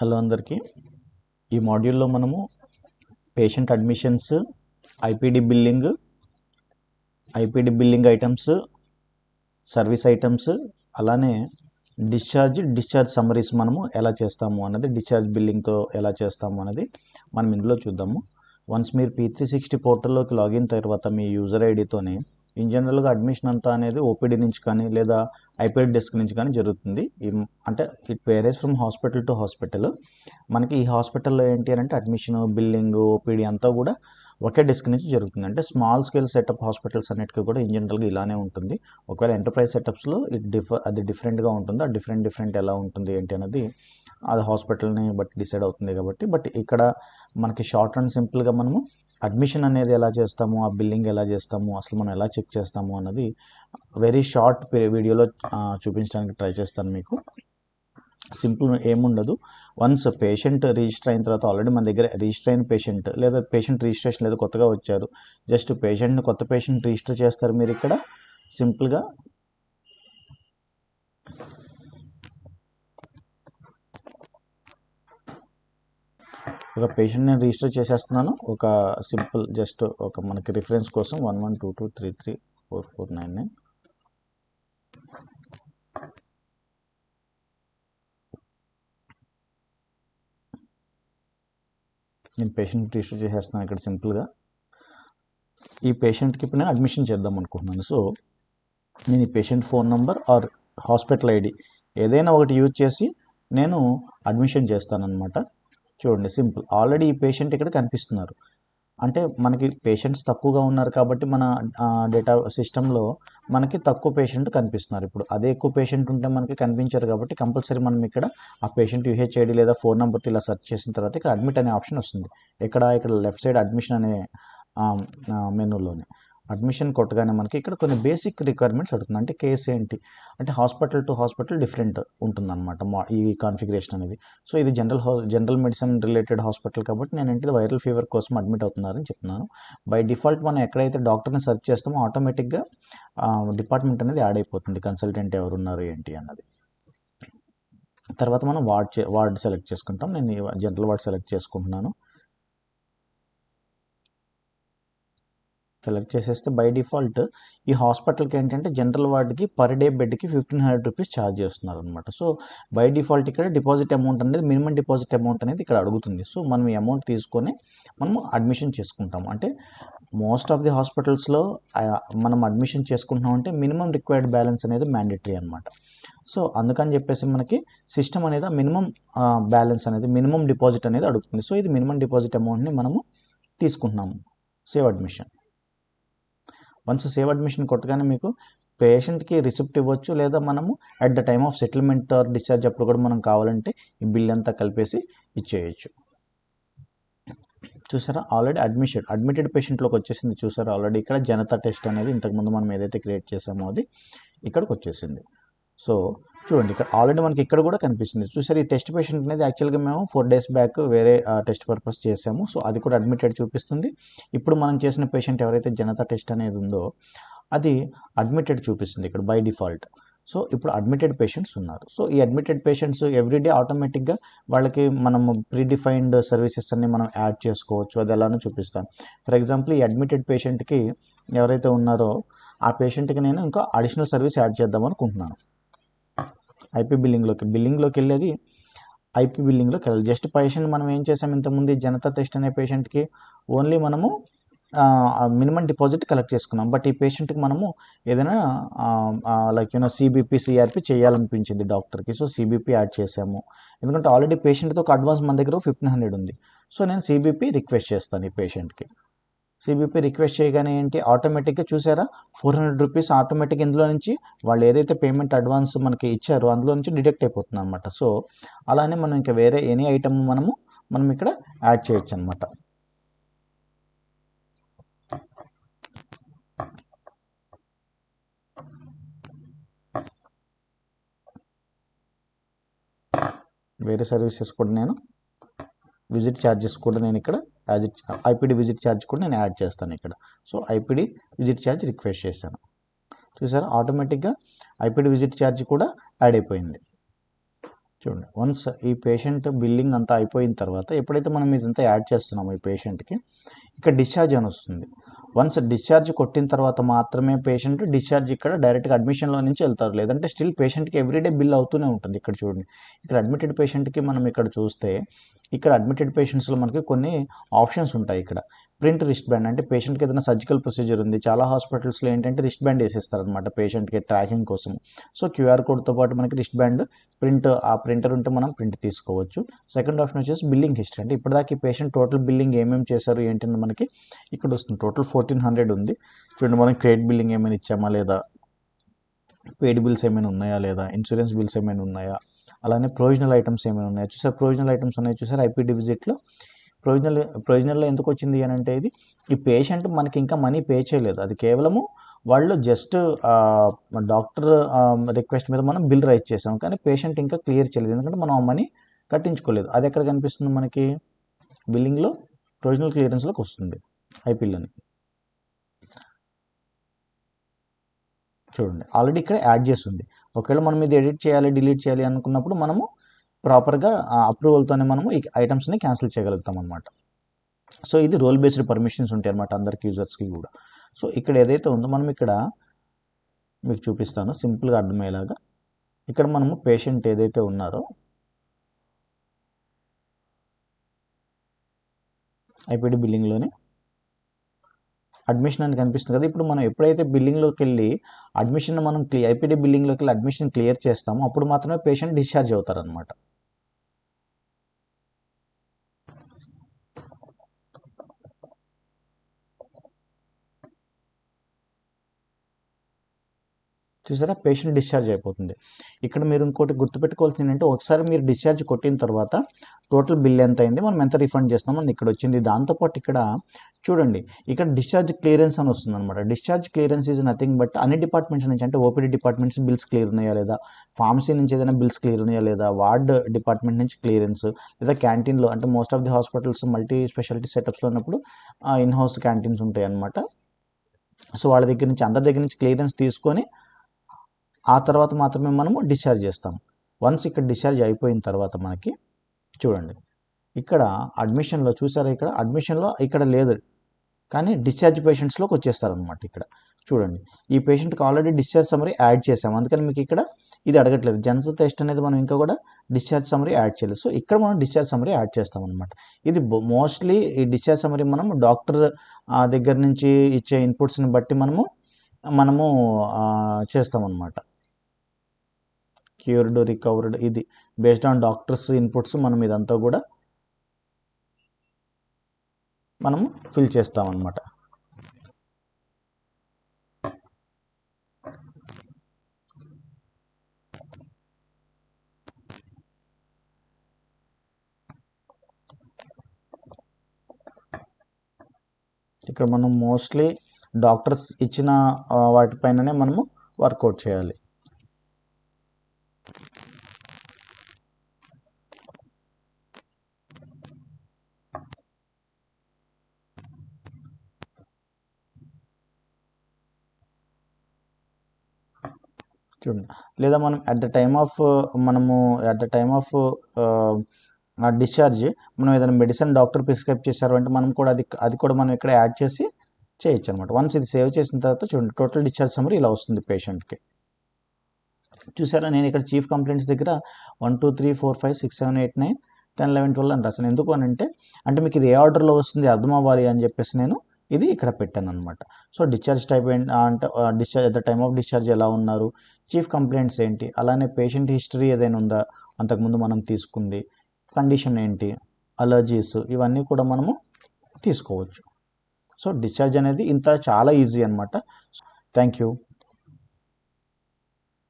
Hello అందరికీ. ఈ మాడ్యూల్లో మనము patient admissions, IPD billing items, service items, అలానే డిశ్చార్జ్ సమ్మరీస్ మనము ఎలా చేస్తాము అన్నది, డిశ్చార్జ్ బిల్లింగ్తో ఎలా చేస్తాము అన్నది మనం ఇందులో చూద్దాము. వన్స్ మీరు P360 పోర్టల్లోకి లాగిన్ తర్వాత మీ యూజర్ ఐడితోనే ఇన్ జనరల్గా అడ్మిషన్ అంతా అనేది ఓపీడీ నుంచి కానీ లేదా ఐపీడీ డెస్క్ నుంచి కానీ జరుగుతుంది. అంటే it whereas from hospital to hospital. మనకి ఈ హాస్పిటల్లో ఏంటి అని అంటే అడ్మిషన్, బిల్లింగ్, ఓపీడీ అంతా కూడా ఒకే డెస్క్ నుంచి జరుగుతుంది. అంటే స్మాల్ స్కేల్ సెటప్ హాస్పిటల్స్ అన్నిటికీ కూడా ఇన్ జనరల్గా ఇలానే ఉంటుంది. ఒకవేళ ఎంటర్ప్రైజ్ సెటప్స్లో అది డిఫరెంట్గా ఉంటుంది. ఆ డిఫరెంట్ ఎలా ఉంటుంది ఏంటి అనేది అది హాస్పిటల్ని బట్టి డిసైడ్ అవుతుంది కాబట్టి, బట్ ఇక్కడ మనకి షార్ట్ అండ్ సింపుల్గా మనము అడ్మిషన్ అనేది ఎలా చేస్తాము, ఆ బిల్లింగ్ ఎలా చేస్తాము, అసలు మనం ఎలా చెక్ చేస్తాము అన్నది వెరీ షార్ట్ వీడియోలో చూపించడానికి ట్రై చేస్తాను మీకు. సింపుల్ ఏముండదు. వన్స్ పేషెంట్ రిజిస్టర్ అయిన తర్వాత ఆల్రెడీ మన దగ్గర రిజిస్టర్ అయిన పేషెంట్ లేదా పేషెంట్ రిజిస్ట్రేషన్ లేదా కొత్తగా వచ్చారు, జస్ట్ కొత్త పేషెంట్ రిజిస్టర్ చేస్తారు. మీరు ఇక్కడ సింపుల్గా ఒక పేషెంట్ నేను రిజిస్టర్ చేసేస్తున్నాను. ఒక సింపుల్ జస్ట్ ఒక మనకి రిఫరెన్స్ కోసం 1122334499. నేను పేషెంట్ రిజిస్టర్ చేసేస్తున్నాను ఇక్కడ సింపుల్గా. ఈ పేషెంట్కి ఇప్పుడు నేను అడ్మిషన్ చేద్దాం అనుకుంటున్నాను. సో నేను ఈ patient phone number or hospital ID ఏదైనా ఒకటి యూజ్ చేసి నేను అడ్మిషన్ చేస్తానన్నమాట. చూడండి సింపుల్. ఆల్రెడీ ఈ పేషెంట్ ఇక్కడ కనిపిస్తున్నారు. అంటే మనకి పేషెంట్స్ తక్కువగా ఉన్నారు కాబట్టి మన డేటా సిస్టంలో మనకి తక్కువ పేషెంట్ కనిపిస్తున్నారు. ఇప్పుడు అదే ఎక్కువ పేషెంట్ ఉంటే మనకి కనిపించారు కాబట్టి కంపల్సరీ మనం ఇక్కడ ఆ పేషెంట్ యూహెచ్ఐడి లేదా ఫోన్ నెంబర్తో ఇలా సెర్చ్ చేసిన తర్వాత ఇక్కడ అడ్మిట్ అనే ఆప్షన్ వస్తుంది. ఇక్కడ లెఫ్ట్ సైడ్ అడ్మిషన్ అనే మెనూలోనే అడ్మిషన్ కొట్టగానే మనకి ఇక్కడ కొన్ని బేసిక్ రిక్వైర్మెంట్స్ అడుగుతుంది. అంటే కేసు ఏంటి అంటే హాస్పిటల్ టు హాస్పిటల్ డిఫరెంట్ ఉంటుందన్నమాట ఈ కాన్ఫిగరేషన్ అనేది. సో ఇది జనరల్ మెడిసిన్ రిలేటెడ్ హాస్పిటల్ కాబట్టి నేను ఏంటి వైరల్ ఫీవర్ కోసం అడ్మిట్ అవుతున్నారని చెప్తున్నాను. బై డిఫాల్ట్ మనం ఎక్కడైతే డాక్టర్ని సెర్చ్ చేస్తామో ఆటోమేటిక్గా డిపార్ట్మెంట్ అనేది యాడ్ అయిపోతుంది, కన్సల్టెంట్ ఎవరున్నారు ఏంటి అన్నది. తర్వాత మనం వార్డ్ సెలెక్ట్ చేసుకుంటాం. నేను జనరల్ వార్డ్ సెలెక్ట్ చేసుకుంటున్నాను. సెలెక్ట్ చేసేస్తే బై డిఫాల్ట్ ఈ హాస్పిటల్కి ఏంటంటే జనరల్ వార్డ్కి పర్ డే బెడ్కి 1500 రూపీస్ ఛార్జ్ చేస్తున్నారు అనమాట. సో బై డిఫాల్ట్ ఇక్కడ డిపాజిట్ అమౌంట్ అనేది మినిమం డిపాజిట్ అమౌంట్ అనేది ఇక్కడ అడుగుతుంది. సో మనం ఈ అమౌంట్ తీసుకొని మనం అడ్మిషన్ చేసుకుంటాం. అంటే మోస్ట్ ఆఫ్ ది హాస్పిటల్స్లో మనం అడ్మిషన్ చేసుకుంటున్నాం అంటే మినిమం రిక్వైర్డ్ బ్యాలెన్స్ అనేది మ్యాండేటరీ అనమాట. సో అందుకని చెప్పేసి మనకి సిస్టమ్ అనేది మినిమం బ్యాలెన్స్ అనేది మినిమం డిపాజిట్ అనేది అడుగుతుంది. సో ఇది మినిమం డిపాజిట్ అమౌంట్ని మనము తీసుకుంటున్నాము. Save admission. Once save admission కొట్టగానే మీకు పేషెంట్కి రిసిప్ట్ ఇవ్వచ్చు, లేదా మనము at the time of settlement or discharge అప్పుడు కూడా మనం కావాలంటే ఈ బిల్ అంతా కలిపేసి ఇచ్చేయచ్చు. చూసారా ఆల్రెడీ అడ్మిటెడ్ పేషెంట్లోకి వచ్చేసింది. చూసారా ఆల్రెడీ ఇక్కడ జనతా టెస్ట్ అనేది ఇంతకుముందు మనం ఏదైతే క్రియేట్ చేసామో అది ఇక్కడికి వచ్చేసింది. సో చూడండి ఇక్కడ ఆల్రెడీ మనకి ఇక్కడ కూడా కనిపిస్తుంది. చూసారు ఈ టెస్ట్ పేషెంట్ అనేది యాక్చువల్గా మేము 4 days బ్యాక్ వేరే టెస్ట్ పర్పస్ చేసాము. సో అది కూడా అడ్మిటెడ్ చూపిస్తుంది. ఇప్పుడు మనం చేసిన పేషెంట్ ఎవరైతే జనతా టెస్ట్ అనేది ఉందో అది అడ్మిటెడ్ చూపిస్తుంది ఇక్కడ బై డిఫాల్ట్. సో ఇప్పుడు అడ్మిటెడ్ పేషెంట్స్ ఉన్నారు. సో ఈ అడ్మిటెడ్ పేషెంట్స్ ఎవ్రీడే ఆటోమేటిక్గా వాళ్ళకి మనము ప్రీడిఫైన్డ్ సర్వీసెస్ అన్ని మనం యాడ్ చేసుకోవచ్చు. అది ఎలానో చూపిస్తాను. ఫర్ ఎగ్జాంపుల్ ఈ అడ్మిటెడ్ పేషెంట్కి ఎవరైతే ఉన్నారో ఆ పేషెంట్కి నేను ఇంకా అడిషనల్ సర్వీస్ యాడ్ చేద్దాం అనుకుంటున్నాను. ఐపీ బిల్లింగ్లోకి వెళ్ళేది ఐపీ బిల్లింగ్లోకి వెళ్ళాలి. జస్ట్ పేషెంట్ మనం ఏం చేసాం ఇంతకుముందు జనతా టెస్ట్ అనే పేషెంట్కి ఓన్లీ మనము మినిమం డిపాజిట్ కలెక్ట్ చేసుకున్నాం. బట్ ఈ పేషెంట్కి మనము ఏదైనా లైక్ సిబిపి సిఆర్పి చేయాలనిపించింది డాక్టర్కి. సో సిబిపి యాడ్ చేసాము. ఎందుకంటే ఆల్రెడీ పేషెంట్తో ఒక అడ్వాన్స్ మన దగ్గర 1500 ఉంది. సో నేను సిబిపి రిక్వెస్ట్ చేస్తాను ఈ పేషెంట్కి. సిబిపి రిక్వెస్ట్ చేయగానే ఏంటి ఆటోమేటిక్గా చూసారా 400 రూపీస్ ఆటోమేటిక్ ఇందులో నుంచి వాళ్ళు ఏదైతే పేమెంట్ అడ్వాన్స్ మనకి ఇచ్చారో అందులో నుంచి డిడక్ట్ అయిపోతుంది అనమాట. సో అలానే మనం ఇంకా వేరే ఎనీ ఐటమ్ మనం ఇక్కడ యాడ్ చేయొచ్చు అనమాట. వేరే సర్వీసెస్ కూడా నేను విజిట్ ఛార్జెస్ కూడా నేను ఇక్కడ ఐపీడీ విజిట్ ఛార్జ్ కూడా నేను యాడ్ చేస్తాను ఇక్కడ. So IPD visit charge request చేశాను. చూసారా ఆటోమేటిక్గా ఐపీడీ విజిట్ ఛార్జ్ కూడా యాడ్ అయిపోయింది. చూడండి, వన్స్ ఈ పేషెంట్ బిల్లింగ్ అంతా అయిపోయిన తర్వాత ఎప్పుడైతే మనం ఇదంతా యాడ్ చేస్తున్నామో ఈ పేషెంట్కి ఇక్కడ డిశ్చార్జ్ అని వస్తుంది. వన్స్ డిశ్చార్జ్ కొట్టిన తర్వాత మాత్రమే పేషెంట్ డిశ్చార్జ్ ఇక్కడ డైరెక్ట్గా అడ్మిషన్లో నుంచి వెళ్తారు, లేదంటే స్టిల్ పేషెంట్కి ఎవ్రీడే బిల్ అవుతూనే ఉంటుంది. ఇక్కడ చూడండి, ఇక్కడ అడ్మిటెడ్ పేషెంట్కి మనం ఇక్కడ చూస్తే ఇక్కడ అడ్మిటెడ్ పేషెంట్స్లో మనకి కొన్ని ఆప్షన్స్ ఉంటాయి. ఇక్కడ ప్రింట్ రిస్ట్ బ్యాండ్, అంటే పేషెంట్కి ఏదైనా సర్జికల్ ప్రొసీజర్ ఉంది, చాలా హాస్పిటల్స్లో ఏంటంటే రిస్ట్ బ్యాండ్ వేసేస్తారనమాట పేషెంట్కి ట్రాకింగ్ కోసం. సో క్యూఆర్ కోడ్తో పాటు మనకి రిస్ట్ బ్యాండ్ ప్రింట్, ఆ ప్రింటర్ ఉంటే మనం ప్రింట్ తీసుకోవచ్చు. సెకండ్ ఆప్షన్ వచ్చేసి బిల్లింగ్ హిస్టరీ, అంటే ఇప్పటిదాకా ఈ పేషెంట్ టోటల్ బిల్లింగ్ ఏమేమి చేశారు ఏంటంటే మనకి ఇక్కడ వస్తుంది. టోటల్ 1400 ఉంది. చూడండి, మనం క్రెడిట్ బిల్లింగ్ ఏమైనా ఇచ్చామా లేదా, పేడ్ బిల్స్ ఏమైనా ఉన్నాయా లేదా, ఇన్సూరెన్స్ బిల్స్ ఏమైనా ఉన్నాయా, అలానే ప్రొవిజనల్ ఐటమ్స్ ఏమైనా ఉన్నాయా. చూసారు ప్రొవిజనల్ ఐటమ్స్ ఉన్నాయి, చూసారు ఐపీడీ విజిట్లో ప్రొవిజనల్లో ఎందుకు వచ్చింది అని అంటే ఇది ఈ పేషెంట్ మనకి ఇంకా మనీ పే చేయలేదు, అది కేవలము వాళ్ళు జస్ట్ డాక్టర్ రిక్వెస్ట్ మీద మనం బిల్ రైజ్ చేసాం, కానీ పేషెంట్ ఇంకా క్లియర్ చేయలేదు, ఎందుకంటే మనం ఆ మనీ కట్టించుకోలేదు. అది ఎక్కడ కనిపిస్తుంది మనకి బిల్లింగ్లో, ప్రొవిజనల్ క్లియరెన్స్లోకి వస్తుంది ఐపీఎల్ని. చూడండి, ఆల్రెడీ ఇక్కడ యాడ్ చేస్తుంది. ఒకవేళ మనం ఇది ఎడిట్ చేయాలి, డిలీట్ చేయాలి అనుకున్నప్పుడు మనము ప్రాపర్గా అప్రూవల్తోనే మనము ఈ ఐటమ్స్ని క్యాన్సిల్ చేయగలుగుతాం అనమాట. సో ఇది రోల్ బేస్డ్ పర్మిషన్స్ ఉంటాయి అనమాట అందరికి యూజర్స్కి కూడా. సో ఇక్కడ ఏదైతే ఉందో మనం ఇక్కడ మీకు చూపిస్తాను సింపుల్గా అర్థమయ్యేలాగా. ఇక్కడ మనము పేషెంట్ ఏదైతే ఉన్నారో ఐపీడీ బిల్లింగ్లోనే అడ్మిషన్ అని కనిపిస్తుంది కదా. ఇప్పుడు మనం ఎప్పుడైతే బిల్లింగ్లోకి వెళ్ళి అడ్మిషన్ మనం ఐపీడీ బిల్లింగ్లోకి వెళ్ళి అడ్మిషన్ క్లియర్ చేస్తామో అప్పుడు మాత్రమే పేషెంట్ డిశ్చార్జ్ అవుతారనమాట. చూసారా, పేషెంట్ డిశ్చార్జ్ అయిపోతుంది. ఇక్కడ మీరు ఇంకోటి గుర్తుపెట్టుకోవాల్సింది ఏంటంటే ఒకసారి మీరు డిశ్చార్జ్ కొట్టిన తర్వాత టోటల్ బిల్ ఎంత అయింది, మనం ఎంత రిఫండ్ చేస్తామో ఇక్కడ వచ్చింది. దాంతోపాటు ఇక్కడ చూడండి, ఇక్కడ డిశ్చార్జ్ క్లియరెన్స్ అని వస్తుంది అనమాట. Discharge clearance is nothing but అన్ని డిపార్ట్మెంట్స్ నుంచి, అంటే ఓపీడీ డిపార్ట్మెంట్స్ బిల్స్ క్లియర్ ఉన్నాయా లేదా, ఫార్మసీ నుంచి ఏదైనా బిల్స్ క్లియర్ ఉన్నాయా లేదా, వార్డ్ డిపార్ట్మెంట్ నుంచి క్లియరెన్స్, లేదా క్యాంటీన్లో, అంటే most of the hospitals multi speciality సెటప్స్లో ఉన్నప్పుడు ఇన్ హౌస్ క్యాంటీన్స్ ఉంటాయి అనమాట. సో వాళ్ళ దగ్గర నుంచి, అందరి దగ్గర నుంచి క్లియరెన్స్ తీసుకొని ఆ తర్వాత మాత్రమే మనము డిశ్చార్జ్ చేస్తాం. వన్స్ ఇక్కడ డిశ్చార్జ్ అయిపోయిన తర్వాత మనకి చూడండి, ఇక్కడ అడ్మిషన్లో చూసారా, ఇక్కడ అడ్మిషన్లో ఇక్కడ లేదు, కానీ డిశ్చార్జ్ పేషెంట్స్లోకి వచ్చేస్తారనమాట. ఇక్కడ చూడండి, ఈ పేషెంట్కి ఆల్రెడీ డిశ్చార్జ్ సమ్మరీ యాడ్ చేసాం, అందుకని మీకు ఇక్కడ ఇది అడగట్లేదు. జనరల్ టెస్ట్ అనేది మనం ఇంకా కూడా డిశ్చార్జ్ సమ్మరీ యాడ్ చేయలేదు. సో ఇక్కడ మనం డిశ్చార్జ్ సమ్మరీ యాడ్ చేస్తాం అనమాట. ఇది మోస్ట్లీ ఈ డిశ్చార్జ్ సమ్మరీ మనం డాక్టర్ దగ్గర నుంచి ఇచ్చే ఇన్పుట్స్ని బట్టి మనము చేస్తామన్నమాట. క్యూర్డ్, రికవర్డ్, ఇది బేస్డ్ ఆన్ డాక్టర్స్ ఇన్పుట్స్ మనం ఇదంతా కూడా మనము ఫిల్ చేస్తామన్నమాట. ఇక్కడ మనం మోస్ట్లీ డాక్టర్స్ ఇచ్చిన వాటిపైననే మనము వర్కౌట్ చేయాలి. చూడండి, లేదా మనం at the time of discharge మనం ఏదైనా మెడిసిన్ డాక్టర్ ప్రిస్క్రైబ్ చేశారు అంటే మనం కూడా అది కూడా మనం ఇక్కడ యాడ్ చేసి చేయొచ్చు అనమాట. వన్స్ ఇది సేవ్ చేసిన తర్వాత చూడండి, టోటల్ డిశ్చార్జ్ సమ్మరీ ఇలా వస్తుంది పేషెంట్కి. చూసారా, నేను ఇక్కడ చీఫ్ కంప్లైంట్స్ దగ్గర 1 2 3 4 5 6 7 8 9 10 11 12 అని రాశాను. ఎందుకు అని అంటే మీకు ఇది ఏ ఆర్డర్లో వస్తుంది అర్థం అవ్వాలి అని చెప్పేసి నేను ఇది ఇక్కడ పెట్టాను అనమాట. సో డిశ్చార్జ్ టైప్ ఏంటి అంటే discharge at the time of discharge ఎలా ఉన్నారు, చీఫ్ కంప్లైంట్స్ ఏంటి, అలానే పేషెంట్ హిస్టరీ ఏదైనా ఉందా అంతకుముందు మనం తీసుకుంది, కండిషన్ ఏంటి, అలర్జీస్, ఇవన్నీ కూడా మనము తీసుకోవచ్చు. సో డిశ్చార్జ్ అనేది ఇంత చాలా ఈజీ అనమాట. Thank you.